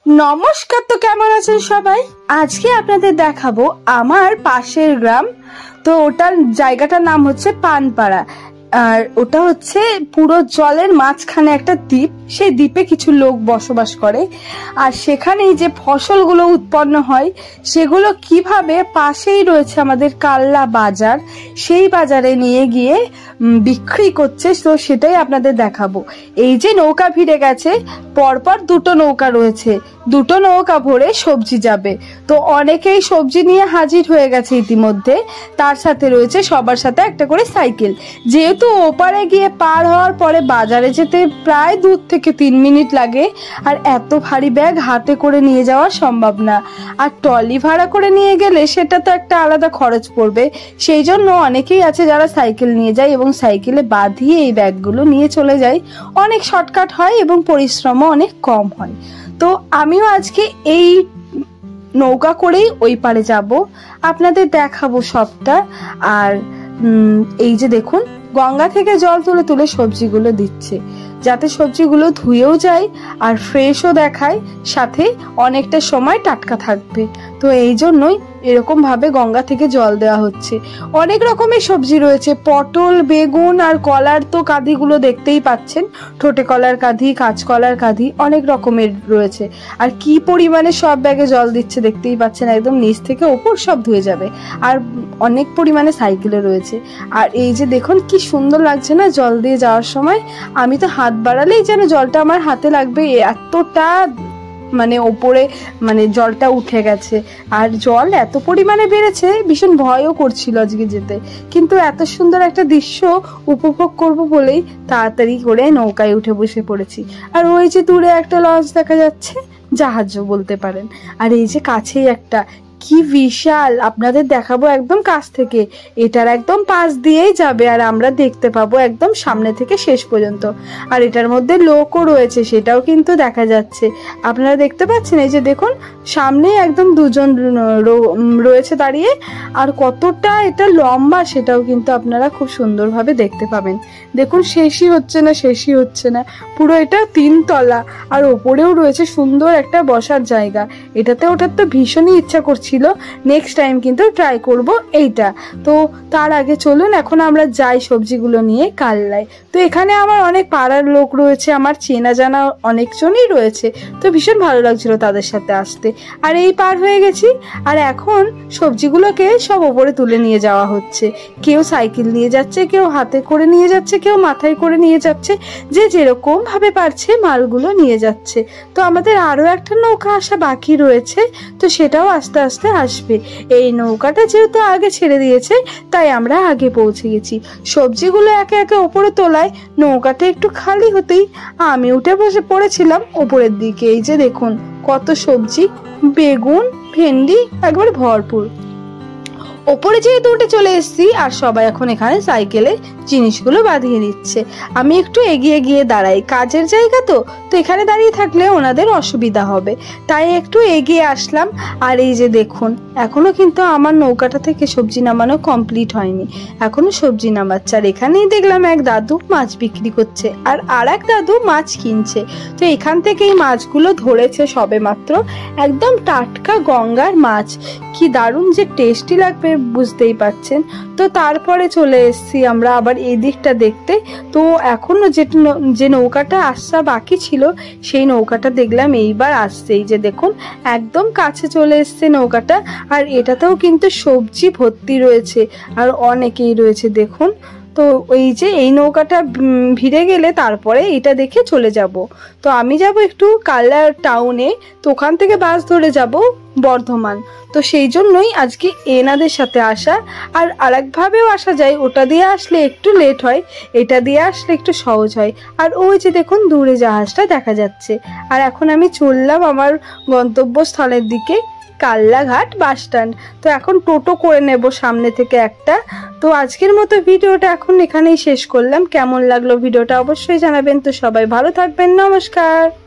নমস্কার। তো কেমন আছেন সবাই? আজকে আপনাদের দেখাবো আমার পাশের গ্রাম। তো ওটার জায়গাটার নাম হচ্ছে পানপাড়া। আর ওটা হচ্ছে পুরো জলের মাঝখানে একটা দ্বীপ। সেই দ্বীপে কিছু লোক বসবাস করে। আর সেখানেই যে ফসলগুলো উৎপন্ন হয় সেগুলো কিভাবে, পাশেই রয়েছে আমাদের কাল্লা বাজার, সেই বাজারে নিয়ে গিয়ে বিক্রি করছে। তো সেটাই আপনাদের দেখাবো। এই যে নৌকা ভিড়ে গেছে, পরপর দুটো নৌকা রয়েছে, দুটো নৌকা ভরে সবজি যাবে। তো অনেকেই সবজি নিয়ে হাজির হয়ে গেছে ইতিমধ্যে। তার সাথে রয়েছে সবার সাথে একটা করে সাইকেল। যেহেতু ওপারে গিয়ে পার হওয়ার পরে বাজারে যেতে প্রায় 2 থেকে 3 মিনিট লাগে, আর এত ভারী ব্যাগ হাতে করে নিয়ে যাওয়া সম্ভব না। আর ট্রলি ভাড়া করে নিয়ে গেলে সেটা তো একটা আলাদা খরচ পড়বে। সেই জন্য অনেকেই আছে যারা সাইকেল নিয়ে যায় এবং সাইকেলে বাঁধিয়ে এই ব্যাগগুলো নিয়ে চলে যায়। অনেক শর্টকাট হয় এবং পরিশ্রমও অনেক কম হয়। তো আমিও আজকে এই নৌকা করেই ওই পারে যাব, আপনাদের দেখাবো সবটা। আর এই যে দেখুন, গঙ্গা থেকে জল তুলে তুলে সবজিগুলো দিচ্ছে, যাতে সবজিগুলো ধুয়েও যায় আর ফ্রেশও দেখায়, সাথে অনেকটা সময় টাটকা থাকবে। তো এই জন্যই এরকম ভাবে গঙ্গা থেকে জল দেওয়া হচ্ছে। অনেক রকমের সবজি রয়েছে, পটল, বেগুন আর কলার তো কাঁধিগুলো দেখতেই পাচ্ছেন। ঠোঁটে কলার কাঁধি, কাঁচকলার কাঁধি, অনেক রকমের রয়েছে। আর কি পরিমাণে সব ব্যাগে জল দিচ্ছে দেখতেই পাচ্ছেন, একদম নিচ থেকে ওপর সব ধুয়ে যাবে। আর অনেক পরিমাণে সাইকেলে রয়েছে। আর এই যে দেখুন কি সুন্দর লাগছে না জল দিয়ে যাওয়ার সময়। আমি তো হাত বাড়ালেই যেন জলটা আমার হাতে লাগবে, এতটা মানে ওপরে মানে জলটা উঠে গেছে। আর জল এত পরিমাণে বেড়েছে, ভীষণ ভয়ও করছিল আজকে যেতে। কিন্তু এত সুন্দর একটা দৃশ্য উপভোগ করব বলেই তাড়াতাড়ি করে নৌকায় উঠে বসে পড়েছি। আর ওই যে দূরে একটা লঞ্চ দেখা যাচ্ছে, জাহাজও বলতে পারেন। আর এই যে কাছেই একটা, কি বিশাল, আপনাদের দেখাবো একদম কাছ থেকে। এটার একদম পাশ দিয়েই যাবে আর আমরা দেখতে পাবো একদম সামনে থেকে শেষ পর্যন্ত। আর এটার মধ্যে লোকও রয়েছে, সেটাও কিন্তু দেখা যাচ্ছে। আপনারা দেখতে পাচ্ছেন, এই যে দেখুন সামনে একদম দুজন রয়েছে দাঁড়িয়ে। আর কতটা এটা লম্বা সেটাও কিন্তু আপনারা খুব সুন্দরভাবে দেখতে পাবেন। দেখুন শেষই হচ্ছে না, শেষই হচ্ছে না। পুরো এটা 3 তলা, আর ওপরেও রয়েছে সুন্দর একটা বসার জায়গা। এটাতে ওঠার তো ভীষণই ইচ্ছা করছিল। নেক্সট টাইম কিন্তু ট্রাই করব এইটা। তো তার আগে চলুন এখন আমরা যাই সবজিগুলো নিয়ে কাল্লায়। তো এখানে আমার অনেক পাড়ার লোক রয়েছে, আমার চেনা জানা অনেকজনই রয়েছে। তো ভীষণ ভালো লাগছিল তাদের সাথে আসতে। আর এই পার হয়ে গেছি, আর এখন সবজিগুলোকে সব ওপরে তুলে নিয়ে যাওয়া হচ্ছে। কেউ সাইকেল নিয়ে যাচ্ছে, কেউ হাতে করে নিয়ে যাচ্ছে, কেউ মাথায় করে নিয়ে যাচ্ছে, যে যেরকম ভাবে পারছে মালগুলো নিয়ে যাচ্ছে। তো আমাদের আরো একটা নৌকা আসা বাকি রয়েছে, তো সেটাও আস্তে আস্তে আসবে। এই নৌকাটা যেহেতু আগে ছেড়ে দিয়েছে, তাই আমরা আগে পৌঁছে গেছি। সবজিগুলো একে একে ওপরে তোলায় নৌকাটা একটু খালি হতেই আমি উঠে বসে পড়েছিলাম ওপরের দিকে। এই যে দেখুন কত সবজি, বেগুন, ভেন্ডি একবারে ভরপুর। ওপরে যেহেতু উঠে চলে এসেছি, আর সবাই এখন এখানে সাইকেলে জিনিসগুলো বাঁধিয়ে দিচ্ছে। আমি একটু এগিয়ে গিয়ে দাঁড়াই, কাজের জায়গা তো এখানে দাঁড়িয়ে থাকলে ওনাদের অসুবিধা হবে, তাই একটু এগিয়ে আসলাম। আর এই যে দেখুন, এখনো কিন্তু আমার নৌকাটা থেকে সবজি নামানো কমপ্লিট হয়নি, এখনো সবজি নামাচ্ছে। আর এখানেই দেখলাম এক দাদু মাছ বিক্রি করছে, আর এক দাদু মাছ কিনছে। তো এখান থেকে এই মাছগুলো ধরেছে সবে মাত্র, একদম টাটকা গঙ্গার মাছ। কি দারুণ যে টেস্টি লাগবে বুঝতেই পাচ্ছেন। তো তারপরে চলে এসেছি আমরা আবার এই দিকটা দেখতে। তো এখনো যে নৌকাটা আসা বাকি ছিল, সেই নৌকাটা দেখলাম এইবার আসছে। এই যে দেখুন একদম কাছে চলে এসছে নৌকাটা। আর এটাতেও কিন্তু সবজি ভর্তি রয়েছে, আর অনেকেই রয়েছে দেখুন। তো এই যে এই নৌকাটা ভিড়ে গেলে তারপরে এটা দেখে চলে যাব। তো আমি যাব একটু কাল্লা টাউনে, তো ওখান থেকে বাস ধরে যাব বর্ধমান। তো সেই জন্যই আজকে এনাদের সাথে আসা। আর আরেকভাবেও আসা যায়, ওটা দিয়ে আসলে একটু লেট হয়, এটা দিয়ে আসলে একটু সহজ হয়। আর ওই যে দেখুন দূরে জাহাজটা দেখা যাচ্ছে। আর এখন আমি চললাম আমার গন্তব্যস্থলের দিকে, কাল্লাঘাট বাস স্ট্যান্ড। তো এখন টোটো করে নেব সামনে থেকে একটা। তো আজকের মতো ভিডিওটা এখন এখানেই শেষ করলাম। কেমন লাগলো ভিডিওটা অবশ্যই জানাবেন। তো সবাই ভালো থাকবেন, নমস্কার।